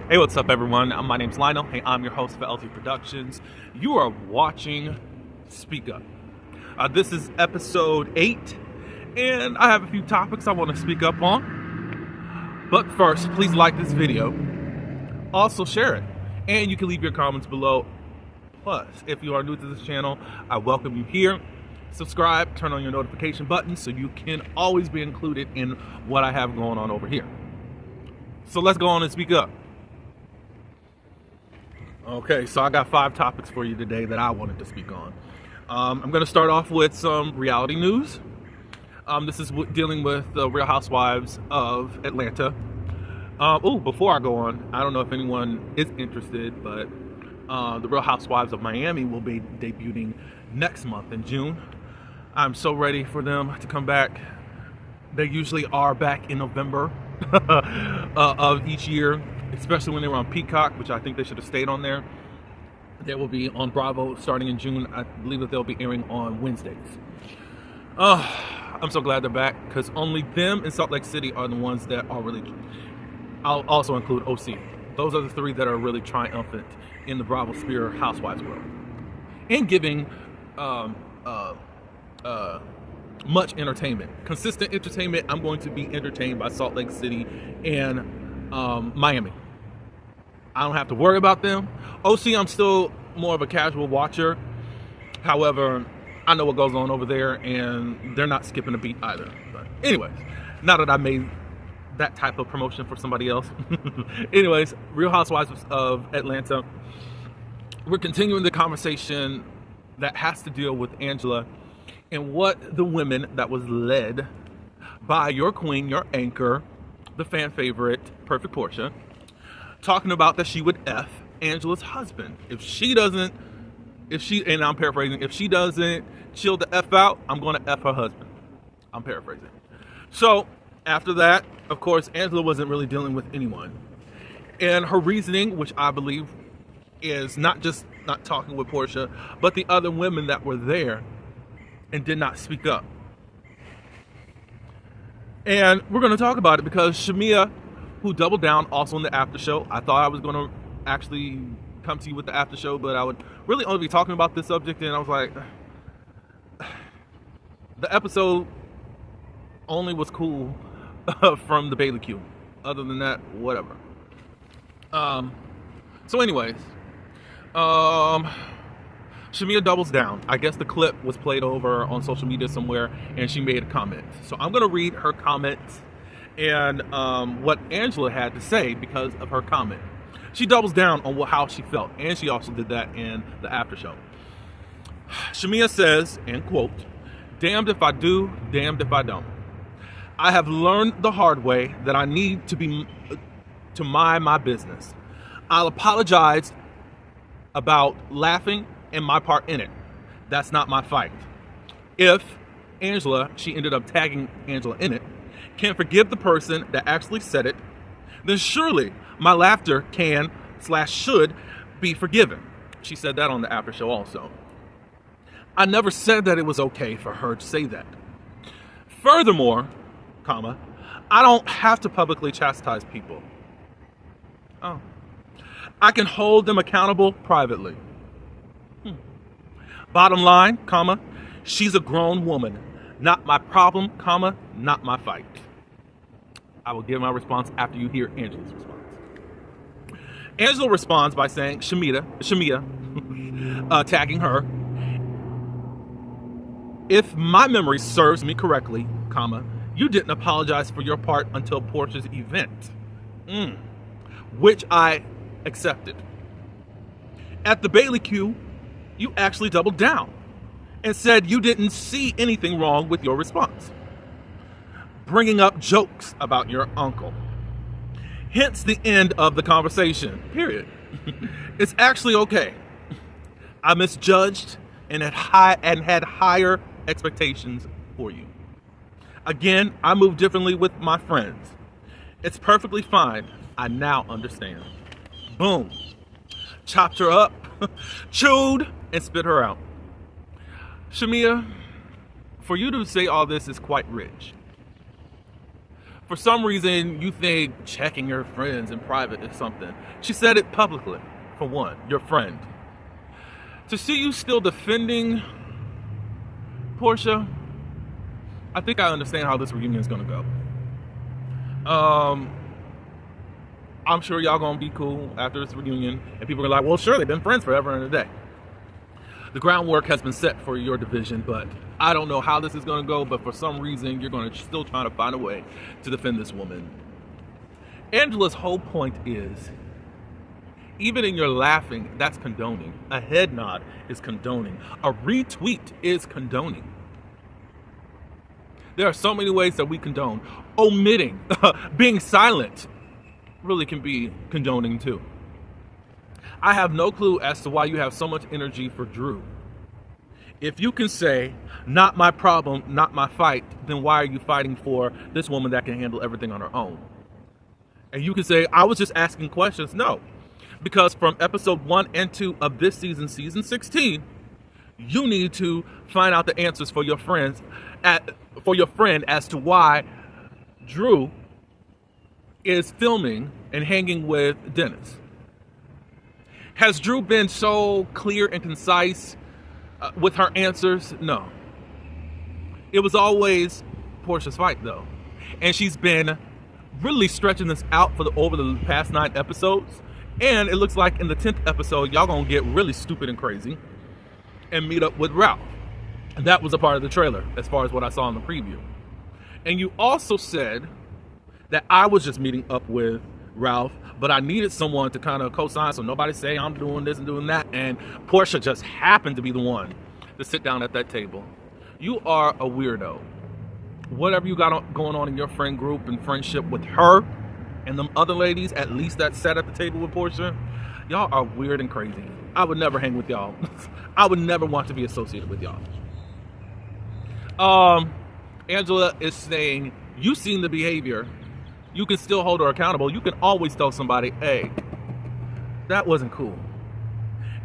Hey, what's up, everyone? My name's Lionel. Hey, I'm your host for LT Productions. You are watching Speak Up. This is episode 8, and I have a few topics I want to speak up on. But first, please like this video. Also, share it. And you can leave your comments below. Plus, if you are new to this channel, I welcome you here. Subscribe, turn on your notification button so you can always be included in what I have going on over here. So let's go on and speak up. Okay, so I got 5 topics for you today that I wanted to speak on. I'm going to start off with some reality news. This is dealing with the Real Housewives of Atlanta. Before I go on, I don't know if anyone is interested, but the Real Housewives of Miami will be debuting next month in June. I'm so ready for them to come back. They usually are back in November of each year, especially when they were on Peacock, which I think they should have stayed on there. They will be on Bravo starting in June. I believe that they'll be airing on Wednesdays. I'm so glad they're back, because only them in Salt Lake City are the ones that are really... I'll also include OC. Those are the 3 that are really triumphant in the Bravo Sphere Housewives world. And giving much entertainment. Consistent entertainment. I'm going to be entertained by Salt Lake City and Miami. I don't have to worry about them. OC, I'm still more of a casual watcher. However, I know what goes on over there, and they're not skipping a beat either. But anyways, now that I made that type of promotion for somebody else. Anyways, Real Housewives of Atlanta. We're continuing the conversation that has to deal with Angela and what the women that was led by your queen, your anchor, the fan favorite, Perfect Portia, talking about that she would F Angela's husband. And I'm paraphrasing, if she doesn't chill the F out, I'm going to F her husband. I'm paraphrasing. So after that, of course, Angela wasn't really dealing with anyone. And her reasoning, which I believe is not just not talking with Portia, but the other women that were there and did not speak up. And we're going to talk about it because Shamea, who doubled down also in the after show, I thought I was going to actually come to you with the after show, but I would really only be talking about this subject, and I was like, the episode only was cool from the Bailey Q. Other than that, whatever. So anyways, Shamea doubles down. I guess the clip was played over on social media somewhere, and she made a comment. So I'm going to read her comments and what Angela had to say because of her comment. She doubles down on how she felt, and she also did that in the after show. Shamea says, and quote, "Damned if I do, damned if I don't. I have learned the hard way that I need to mind my business. I'll apologize about laughing and my part in it. That's not my fight. If Angela," she ended up tagging Angela in it, "can forgive the person that actually said it, then surely my laughter can/should be forgiven." She said that on the after show also. "I never said that it was okay for her to say that. Furthermore, I don't have to publicly chastise people. I can hold them accountable privately. Bottom line, she's a grown woman. Not my problem, not my fight." I will give my response after you hear Angela's response. Angela responds by saying, Shamea, tagging her, "If my memory serves me correctly, you didn't apologize for your part until Portia's event, which I accepted. At the Bailey Q, you actually doubled down and said you didn't see anything wrong with your response, bringing up jokes about your uncle. Hence the end of the conversation, period. It's actually okay. I misjudged and had higher expectations for you. Again, I move differently with my friends. It's perfectly fine. I now understand." Boom. Chopped her up, chewed, and spit her out. Shamea, for you to say all this is quite rich. For some reason, you think checking your friends in private is something. She said it publicly, for one, your friend. To see you still defending Portia, I think I understand how this reunion is going to go. I'm sure y'all going to be cool after this reunion, and people are like, well, sure, they've been friends forever and a day. The groundwork has been set for your division, but I don't know how this is going to go, but for some reason, you're going to still try to find a way to defend this woman. Angela's whole point is, even in your laughing, that's condoning. A head nod is condoning. A retweet is condoning. There are so many ways that we condone. Omitting, being silent, really can be condoning too. I have no clue as to why you have so much energy for Drew. If you can say, not my problem, not my fight, then why are you fighting for this woman that can handle everything on her own? And you can say, I was just asking questions. No, because from episode 1 and 2 of this season, season 16, you need to find out the answers for your friend as to why Drew is filming and hanging with Dennis. Has Drew been so clear and concise with her answers? No. It was always Portia's fight, though. And she's been really stretching this out for over the past 9 episodes. And it looks like in the 10th episode, y'all gonna get really stupid and crazy and meet up with Ralph. And that was a part of the trailer, as far as what I saw in the preview. And you also said that I was just meeting up with Ralph, but I needed someone to kind of co-sign so nobody say I'm doing this and doing that, and Portia just happened to be the one to sit down at that table. You are a weirdo. Whatever you got going on in your friend group and friendship with her and them other ladies, at least that sat at the table with Portia, y'all are weird and crazy. I would never hang with y'all. I would never want to be associated with y'all. Angela is saying, you've seen the behavior. You can still hold her accountable. You can always tell somebody, hey, that wasn't cool.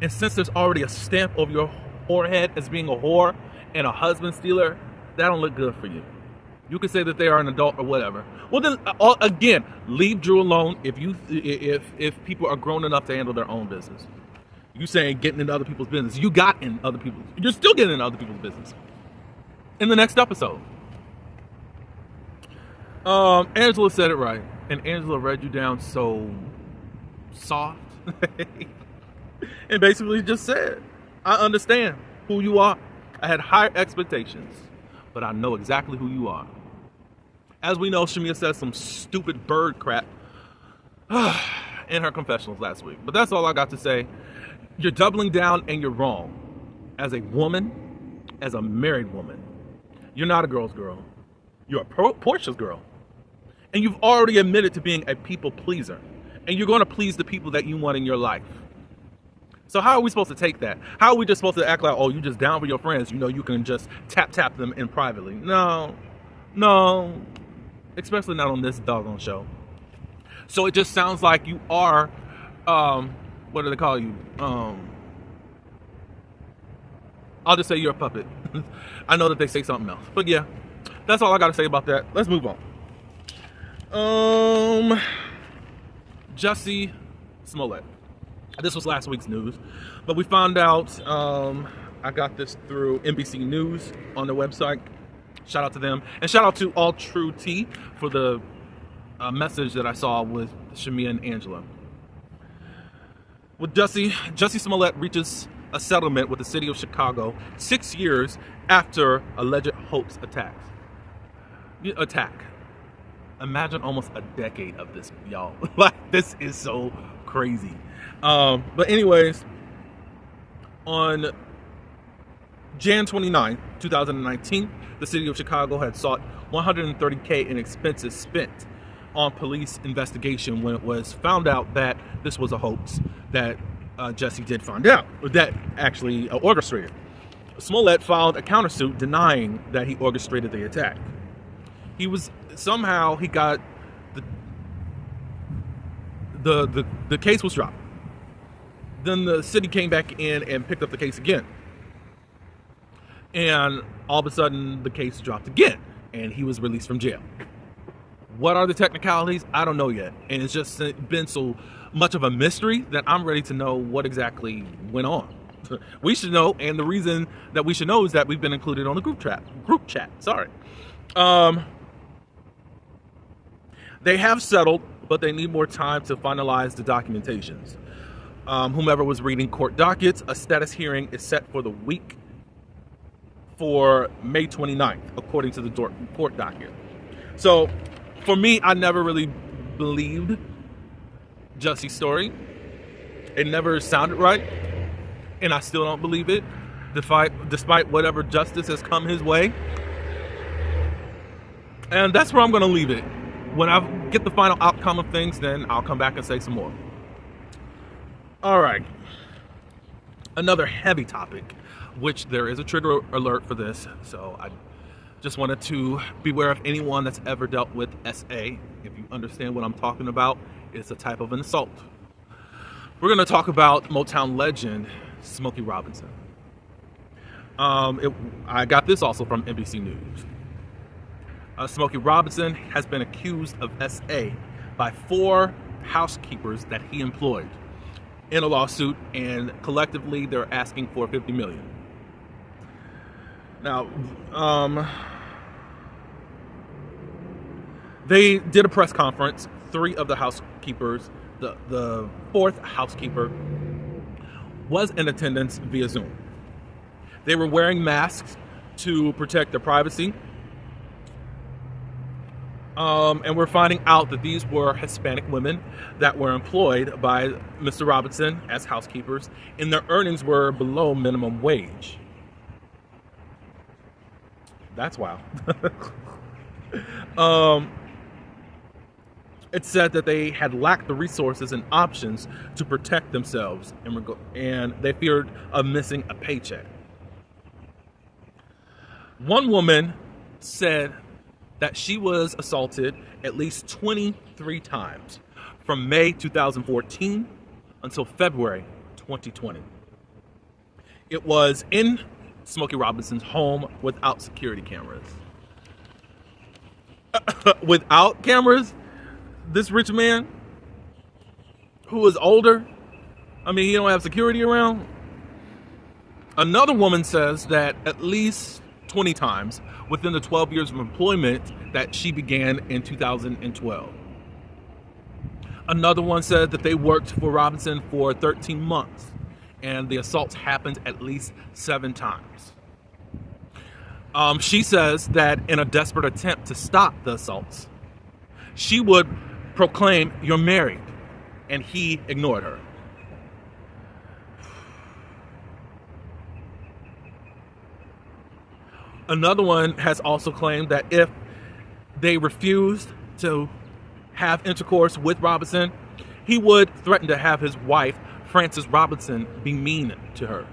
And since there's already a stamp over your forehead as being a whore and a husband stealer, that don't look good for you. You can say that they are an adult or whatever. Well, then, again, leave Drew alone if people are grown enough to handle their own business. You saying getting into other people's business. You're still getting into other people's business. In the next episode. Angela said it right, and Angela read you down so soft and basically just said, I understand who you are. I had higher expectations, but I know exactly who you are. As we know, Shamea said some stupid bird crap in her confessionals last week, but that's all I got to say. You're doubling down and you're wrong. As a woman, as a married woman, you're not a girl's girl. You're a Portia's girl. And you've already admitted to being a people pleaser. And you're going to please the people that you want in your life. So how are we supposed to take that? How are we just supposed to act like, oh, you just down with your friends, you know, you can just tap them in privately? No. Especially not on this doggone show. So it just sounds like you are, what do they call you? I'll just say you're a puppet. I know that they say something else. But yeah, that's all I got to say about that. Let's move on. Jussie Smollett. This was last week's news, but we found out, I got this through NBC News on their website. Shout out to them. And shout out to All True Tea for the message that I saw with Shamea and Angela. With Jussie Smollett reaches a settlement with the city of Chicago 6 years after alleged hoax attack. Imagine almost a decade of this, y'all. Like, this is so crazy. But anyways, on Jan 29, 2019, the city of Chicago had sought $130K in expenses spent on police investigation when it was found out that this was a hoax that Jussie did find out, that actually orchestrated. Smollett filed a countersuit denying that he orchestrated the attack. He got the case was dropped. Then the city came back in and picked up the case again. And all of a sudden the case dropped again and he was released from jail. What are the technicalities? I don't know yet. And it's just been so much of a mystery that I'm ready to know what exactly went on. We should know, and the reason that we should know is that we've been included on the group chat. Sorry. They have settled, but they need more time to finalize the documentations. Whomever was reading court dockets, a status hearing is set for the week for May 29th, according to the court docket. So, for me, I never really believed Jussie's story. It never sounded right, and I still don't believe it, despite whatever justice has come his way. And that's where I'm going to leave it. When I get the final outcome of things, then I'll come back and say some more. All right. Another heavy topic, which there is a trigger alert for this, so I just wanted to beware of anyone that's ever dealt with SA. If you understand what I'm talking about, it's a type of an assault. We're going to talk about Motown legend Smokey Robinson. I got this also from NBC News. Smokey Robinson has been accused of SA by 4 housekeepers that he employed in a lawsuit, and collectively they're asking for $50 million. Now, they did a press conference. 3 of the housekeepers, the 4th housekeeper, was in attendance via Zoom. They were wearing masks to protect their privacy. And we're finding out that these were Hispanic women that were employed by Mr. Robinson as housekeepers, and their earnings were below minimum wage. That's wild. It said that they had lacked the resources and options to protect themselves, and they feared of missing a paycheck. One woman said that she was assaulted at least 23 times from May 2014 until February 2020. It was in Smokey Robinson's home without security cameras. Without cameras? This rich man who was older, I mean, he don't have security around. Another woman says that at least 20 times within the 12 years of employment that she began in 2012. Another one said that they worked for Robinson for 13 months and the assaults happened at least 7 times. She says that in a desperate attempt to stop the assaults, she would proclaim, "You're married," and he ignored her. Another one has also claimed that if they refused to have intercourse with Robinson, he would threaten to have his wife, Frances Robinson, be mean to her.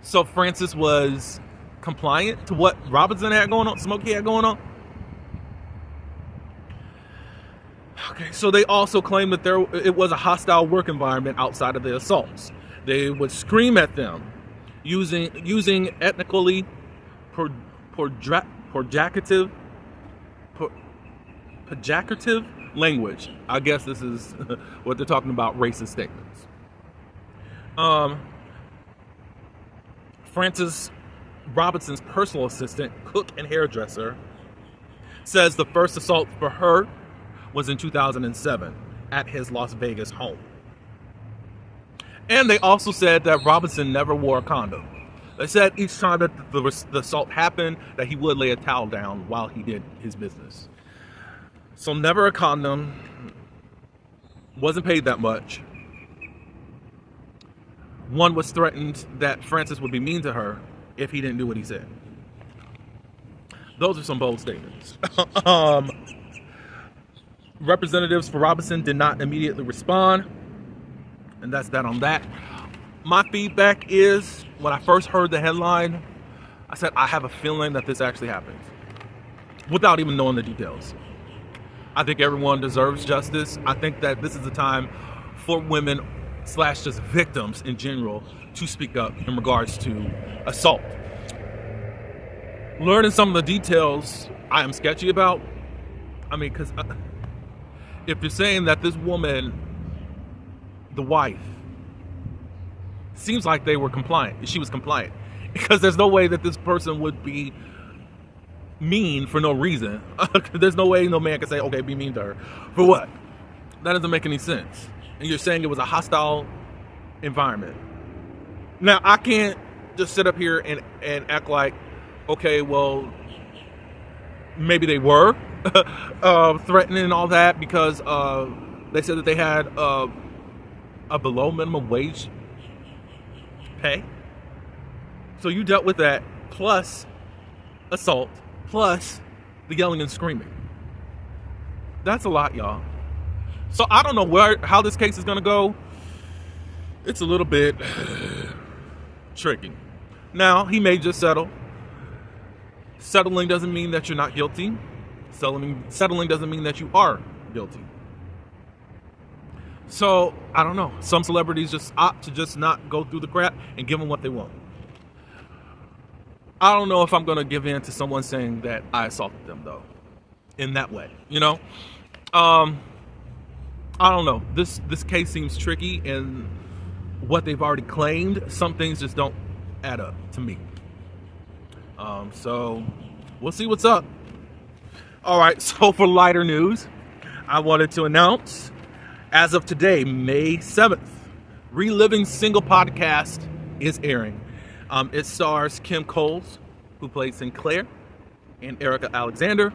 So Frances was compliant to what Robinson had going on, Smokey had going on. Okay, so they also claim that it was a hostile work environment outside of the assaults. They would scream at them using ethnically pejorative language. I guess this is what they're talking about, racist statements. Frances Robinson's personal assistant, cook, and hairdresser says the first assault for her was in 2007 at his Las Vegas home. And they also said that Robinson never wore a condom. They said each time that the assault happened that he would lay a towel down while he did his business. So never a condom, wasn't paid that much. One was threatened that Frances would be mean to her if he didn't do what he said. Those are some bold statements. Representatives for Robinson did not immediately respond, and that's that on that. My feedback is, when I first heard the headline, I said, I have a feeling that this actually happened, without even knowing the details. I think everyone deserves justice. I think that this is the time for women / just victims in general to speak up in regards to assault. Learning some of the details I am sketchy about, I mean, because if you're saying that this woman, the wife, seems like they were compliant, she was compliant, because there's no way that this person would be mean for no reason. There's no way no man can say, okay, be mean to her. For what? That doesn't make any sense. And you're saying it was a hostile environment. Now, I can't just sit up here and act like, okay, well, maybe they were threatening and all that, because they said that they had a below minimum wage pay. So you dealt with that, plus assault, plus the yelling and screaming. That's a lot, y'all. So I don't know how this case is going to go. It's a little bit tricky. Now, he may just settle. Settling doesn't mean that you're not guilty. Settling doesn't mean that you are guilty. So, I don't know. Some celebrities just opt to just not go through the crap and give them what they want. I don't know if I'm going to give in to someone saying that I assaulted them, though, in that way, you know? I don't know. This case seems tricky, and what they've already claimed, some things just don't add up to me. So we'll see what's up. All right, so for lighter news, I wanted to announce, as of today, May 7th, Reliving Single podcast is airing. It stars Kim Coles, who played Sinclair, and Erica Alexander,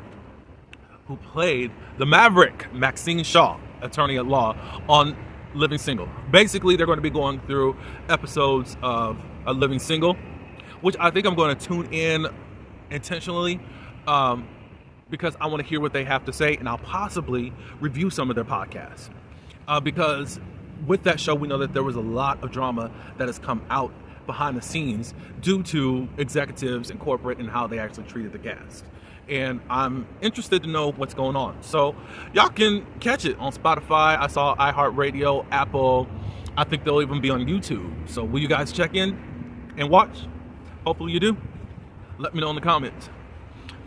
who played the Maverick, Maxine Shaw, attorney at law, on Living Single. Basically, they're going to be going through episodes of a Living Single, which I think I'm going to tune in intentionally, because I want to hear what they have to say, and I'll possibly review some of their podcasts. Because with that show, we know that there was a lot of drama that has come out behind the scenes due to executives and corporate and how they actually treated the cast. And I'm interested to know what's going on. So y'all can catch it on Spotify. I saw iHeartRadio, Apple. I think they'll even be on YouTube. So will you guys check in and watch? Hopefully you do. Let me know in the comments.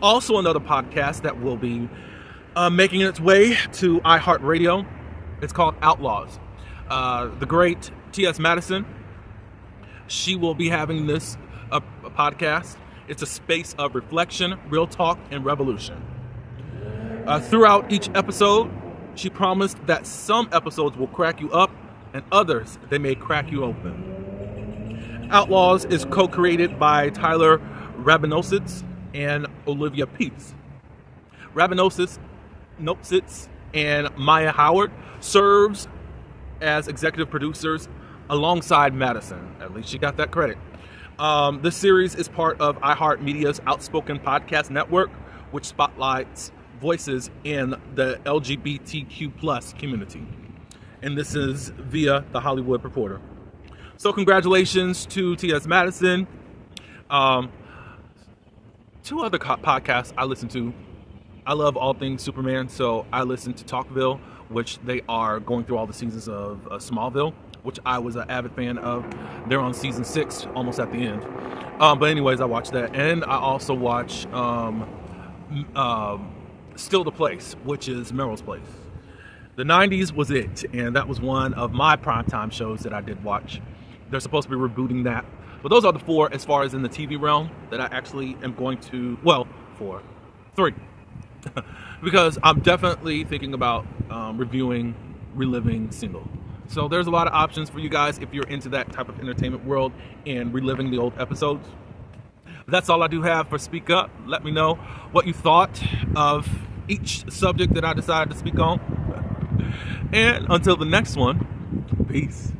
Also, another podcast that will be making its way to iHeartRadio. It's called Outlaws. The great T.S. Madison, she will be having this a podcast. It's a space of reflection, real talk, and revolution. Throughout each episode, she promised that some episodes will crack you up, and others, they may crack you open. Outlaws is co-created by Tyler Rabinowitz and Olivia Peace. Rabinowitz and Maya Howard serves as executive producers alongside Madison. At least she got that credit. This series is part of iHeartMedia's Outspoken Podcast Network, which spotlights voices in the LGBTQ plus community. And this is via The Hollywood Reporter. So congratulations to T.S. Madison. Two other podcasts I listen to. I love all things Superman, so I listen to Talkville, which they are going through all the seasons of Smallville, which I was an avid fan of. They're on season 6, almost at the end. But anyways, I watched that. And I also watch Still the Place, which is Meryl's Place. The 90s was it, and that was one of my primetime shows that I did watch. They're supposed to be rebooting that. But those are the 4 as far as in the TV realm that I actually am going to, 3. Because I'm definitely thinking about reviewing Reliving Single. So there's a lot of options for you guys if you're into that type of entertainment world and reliving the old episodes. That's all I do have for Speak Up. Let me know what you thought of each subject that I decided to speak on. And until the next one, peace.